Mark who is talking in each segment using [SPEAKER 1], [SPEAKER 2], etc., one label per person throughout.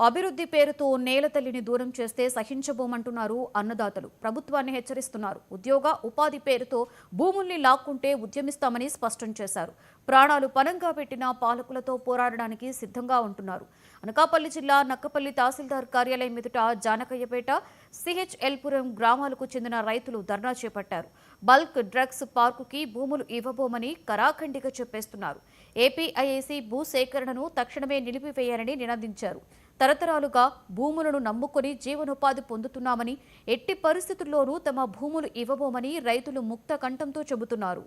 [SPEAKER 1] అభివృద్ధి పేరుతో నేల తల్లిని దూరం చేస్తే సహించబోమంటున్నారు అన్నదాతలు. ప్రభుత్వాన్ని హెచ్చరిస్తున్నారు. ఉద్యోగ ఉపాధి పేరుతో భూముల్ని లాక్కుంటే ఉద్యమిస్తామని స్పష్టం చేశారు. ప్రాణాలు పణంగా పెట్టిన పాలకులతో పోరాడడానికి సిద్ధంగా ఉంటున్నారు. అనకాపల్లి జిల్లా నక్కపల్లి తహసీల్దార్ కార్యాలయం ఎదుట జానకయ్యపేట, సిహెచ్ఎల్పురం గ్రామాలకు చెందిన రైతులు ధర్నా చేపట్టారు. బల్క్ డ్రగ్స్ పార్కుకి భూములు ఇవ్వబోమని కరాఖండిగా చెప్పేస్తున్నారు. ఏపీఐఏసీ భూసేకరణను తక్షణమే నిలిపివేయాలని నినదించారు. తరతరాలుగా భూములను నమ్ముకొని జీవనోపాధి పొందుతున్నామని, ఎట్టి పరిస్థితుల్లోనూ తమ భూములు ఇవ్వబోమని రైతులు ముక్త కంఠంతో చెబుతున్నారు.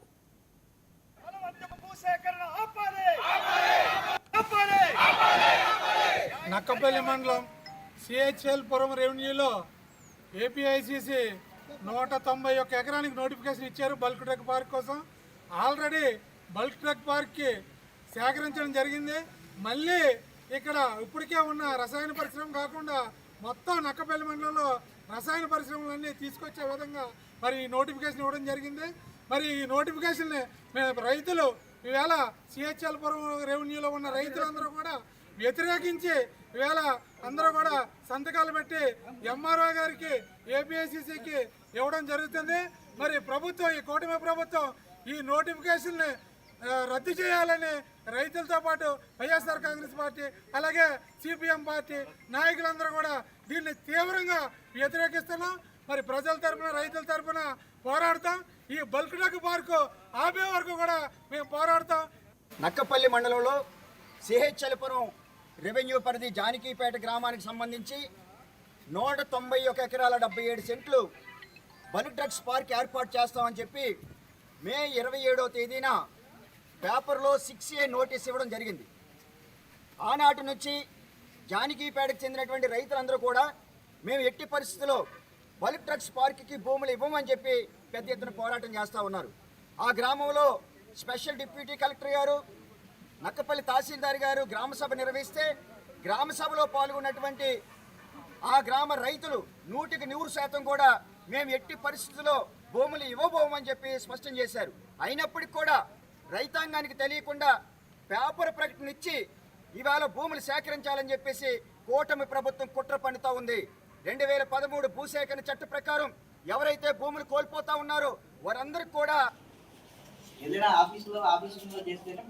[SPEAKER 2] నక్కపల్లి మండలం సిహెచ్ఎల్పురం రెవెన్యూలో ఏపీఐసిసి 191 ఎకరానికి నోటిఫికేషన్ ఇచ్చారు బల్క్ డ్రగ్ పార్క్ కోసం. ఆల్రెడీ బల్క్ డ్రగ్ పార్క్కి సేకరించడం జరిగింది. మళ్ళీ ఇక్కడ ఇప్పటికే ఉన్న రసాయన పరిశ్రమ కాకుండా మొత్తం నక్కపల్లి మండలంలో రసాయన పరిశ్రమలన్నీ తీసుకొచ్చే విధంగా మరి ఈ నోటిఫికేషన్ ఇవ్వడం జరిగింది. మరి ఈ నోటిఫికేషన్ని మేము రైతులు ఈవేళ సిహెచ్ఎల్పురం రెవెన్యూలో ఉన్న రైతులందరూ కూడా వ్యతిరేకించి ఈవేళ అందరూ కూడా సంతకాలు పెట్టి ఎంఆర్ఓ గారికి, ఏపీఐసిసికి ఇవ్వడం జరుగుతుంది. మరి ప్రభుత్వం, ఈ కూటమి ప్రభుత్వం ఈ నోటిఫికేషన్ని రద్దు చేయాలని రైతులతో పాటు వైఎస్ఆర్ కాంగ్రెస్ పార్టీ, అలాగే సిపిఎం పార్టీ నాయకులందరూ కూడా దీన్ని తీవ్రంగా వ్యతిరేకిస్తున్నాం. మరి ప్రజల తరఫున, రైతుల తరఫున పోరాడతాం. ఈ బల్క్ డ్రగ్ పార్కు ఆపే వరకు కూడా మేము పోరాడతాం.
[SPEAKER 3] నక్కపల్లి మండలంలో సిహెచ్ఎల్పురం రెవెన్యూ పరిధి జానకీపేట గ్రామానికి సంబంధించి 191 ఎకరాల 77 సెంట్లు బల్క్ డ్రగ్స్ పార్క్ ఏర్పాటు చేస్తామని చెప్పి మే 27వ తేదీన పేపర్లో 6A నోటీస్ ఇవ్వడం జరిగింది. ఆనాటి నుంచి జానకీపేటకు చెందినటువంటి రైతులందరూ కూడా మేము ఎట్టి పరిస్థితుల్లో బల్క్ డ్రగ్స్ పార్క్కి భూములు ఇవ్వమని చెప్పి పెద్ద ఎత్తున పోరాటం చేస్తూ ఉన్నారు. ఆ గ్రామంలో స్పెషల్ డిప్యూటీ కలెక్టర్ గారు, నక్కపల్లి తహసీల్దార్ గారు గ్రామసభ నిర్వహిస్తే గ్రామసభలో పాల్గొన్నటువంటి ఆ గ్రామ రైతులు 100% కూడా మేము ఎట్టి పరిస్థితుల్లో భూములు ఇవ్వబోమని చెప్పి స్పష్టం చేశారు. అయినప్పటికీ కూడా రైతాంగానికి తెలియకుండా పేపర్ ప్రకటన ఇచ్చి ఇవాళ భూములు సేకరించాలని చెప్పేసి కూటమి ప్రభుత్వం కుట్ర పన్నుతూ ఉంది. 2013 భూసేకరణ చట్ట ప్రకారం ఎవరైతే భూములు కోల్పోతా ఉన్నారో వారందరికీ కూడా
[SPEAKER 4] ఆఫీసులో చేస్తేనే